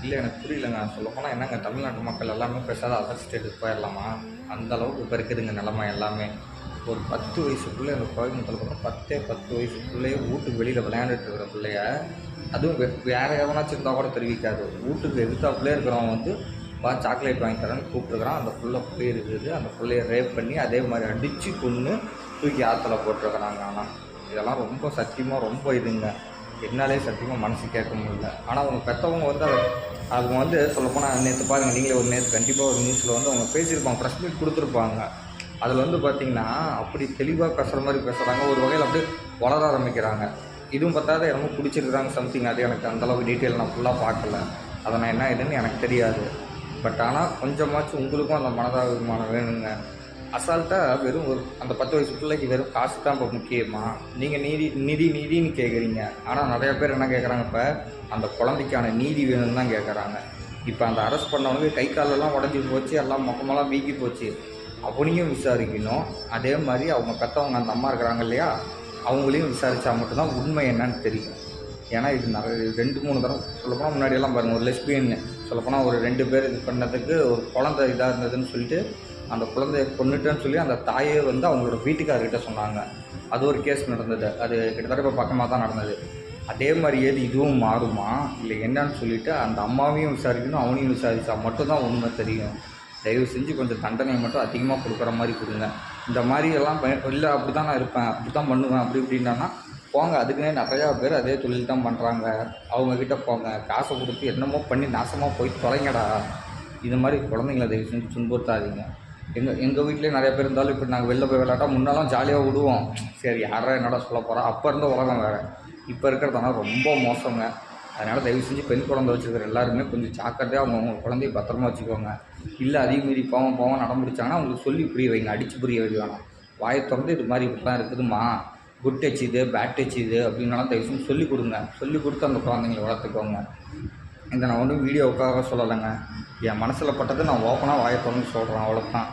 இல்லை எனக்கு புரியலங்க. சொல்லப்போனால் என்னங்க, தமிழ்நாட்டு மக்கள் எல்லாமே பேசாத அதர் ஸ்டேட்டுக்கு போயிடலாமா? அந்த அளவுக்கு இப்போ இருக்குதுங்க நிலமை எல்லாமே. ஒரு 10 வயசுக்குள்ளே அந்த கோயம்புத்தூர் பக்கம் 10 வயசுக்குள்ளேயே வீட்டுக்கு வெளியில் விளையாண்டுட்டு இருக்கிற பிள்ளைய, அதுவும் வேறு எவனாச்சும் இருந்தால் கூட தெரிவிக்காது. வீட்டுக்கு எதிர்த்தாப்புலேயே இருக்கிறவன் வந்து சாக்லேட் வாங்கி தரேன்னு கூப்பிட்டுருக்குறான். அந்த புள்ள போயிருக்குது. அந்த பிள்ளைய ரேப் பண்ணி அதே மாதிரி அடித்து கொன்று தூக்கி ஆற்றுல போட்டிருக்கிறாங்க. ஆனால் இதெல்லாம் ரொம்ப சத்தியமாக ரொம்ப இதுங்க. என்னாலே சத்தியமாக மனசு கேட்க முடியல. ஆனால் அவங்க பெற்றவங்க வந்து அவங்க வந்து சொல்லப்போனால் நேற்று பாருங்கள், நீங்களே ஒரு நேற்று கண்டிப்பாக ஒரு நியூஸில் வந்து அவங்க பேசியிருப்பாங்க, ப்ரெஸ் மீட் கொடுத்துருப்பாங்க. அதில் வந்து பார்த்திங்கன்னா அப்படி தெளிவாக பேசுகிற மாதிரி பேசுகிறாங்க. ஒரு வகையில் அப்படியே வளர ஆரம்பிக்கிறாங்க. இதுவும் பார்த்தாத என்னமோ பிடிச்சிருக்குறாங்க சம்திங். அது எனக்கு அந்தளவுக்கு டீட்டெயில் நான் ஃபுல்லாக பார்க்கல. அதை நான் என்ன இதுன்னு எனக்கு தெரியாது. பட் ஆனால் கொஞ்சமாச்சும் உங்களுக்கும் அந்த மனதாபிமானம் வேணுங்க. அசால்ட்டாக வெறும் ஒரு அந்த 10 வயசு பிள்ளைக்கு வெறும் காசு தான் இப்போ முக்கியமா? நீங்கள் நீதின்னு கேட்குறீங்க. ஆனால் நிறையா பேர் என்ன கேட்குறாங்க, இப்போ அந்த குழந்தைக்கான நீதி வேணும்னு தான் கேட்குறாங்க. இப்போ அந்த அரெஸ்ட் பண்ணவங்க கை காலெல்லாம் உடஞ்சி போச்சு, எல்லாம் மொக்கமெல்லாம் வீக்கி போச்சு. அவனையும் விசாரிக்கணும். அதே மாதிரி அவங்க பெற்றவங்க அந்த அம்மா இருக்கிறாங்க இல்லையா, அவங்களையும் விசாரித்தா மட்டும்தான் உண்மை என்னன்னு தெரியும். ஏன்னா இது நிறைய 2-3 தடவை சொல்லப்போனால் முன்னாடியெல்லாம் பாருங்கள், ஒரு லெஸ்பியன்னு சொல்லப்போனால் ஒரு 2 பேர் இது பண்ணதுக்கு ஒரு குழந்தை இதாக இருந்ததுன்னு சொல்லிட்டு அந்த குழந்தைய கொன்னுட்டேன்னு சொல்லி அந்த தாயே வந்து அவங்களோட வீட்டுக்காரர்கிட்ட சொன்னாங்க. அது ஒரு கேஸ் நடந்தது. அது கிட்டத்தட்ட இப்போ பக்கமாக தான் நடந்தது. அதே மாதிரியே இதுவும் மாறுமா இல்லை என்னன்னு சொல்லிவிட்டு அந்த அம்மாவையும் விசாரிக்கணும், அவனையும் விசாரித்தா மட்டும்தான் உண்மை தெரியும். தயவு செஞ்சு கொஞ்சம் தண்டனை மட்டும் அதிகமாக கொடுக்குற மாதிரி கொடுங்க. இந்த மாதிரி எல்லாம் இல்லை அப்படி தான் நான் இருப்பேன், அப்படி தான் பண்ணுவேன் அப்படி இப்படின்னா போங்க. அதுக்குன்னே நிறையா பேர் அதே தொழில் தான் பண்ணுறாங்க. அவங்கக்கிட்ட போங்க, காசை கொடுத்து என்னமோ பண்ணி நாசமாக போய் தொலைங்கடா. இது மாதிரி குழந்தைங்கள தயவு செஞ்சு துன்புறுத்தாதீங்க. எங்கள் வீட்லேயே நிறைய பேர் இருந்தாலும் இப்போ நாங்கள் வெளில போய் விளையாட்டா முன்னெல்லாம் ஜாலியாக விடுவோம். சரி யாரா என்னடா சொல்ல போகிறோம், அப்போ இருந்த உலகம் வேறு. இப்போ இருக்கிறதுனால ரொம்ப மோசங்க. அதனால் தயவு செஞ்சு பெண் குழந்தை வச்சுருக்கிற எல்லாருமே கொஞ்சம் ஜாக்கிரதையாக அவங்க குழந்தைய பத்திரமா வச்சுக்கோங்க. இல்லை அதிக மீறி போவோம் நடமுடிச்சாங்கன்னா அவங்களுக்கு சொல்லி புரிய வைங்க, அடித்து புரிய வைக்க வேணாம். வாயை திறந்து இது மாதிரி இப்படி தான் இருக்குதுமா, குட் டச் இது, பேட் டச் இது அப்படின்னாலும் தயவு செஞ்சு சொல்லிக் கொடுங்க. சொல்லிக் கொடுத்து அந்த குழந்தைங்களை வளர்த்துக்கோங்க. இதை நான் ஒன்றும் வீடியோவுக்காக சொல்லலைங்க. என் மனசில் பட்டது நான் ஓப்பனாக வாயை திறந்து சொல்கிறேன், அவ்வளோதான்.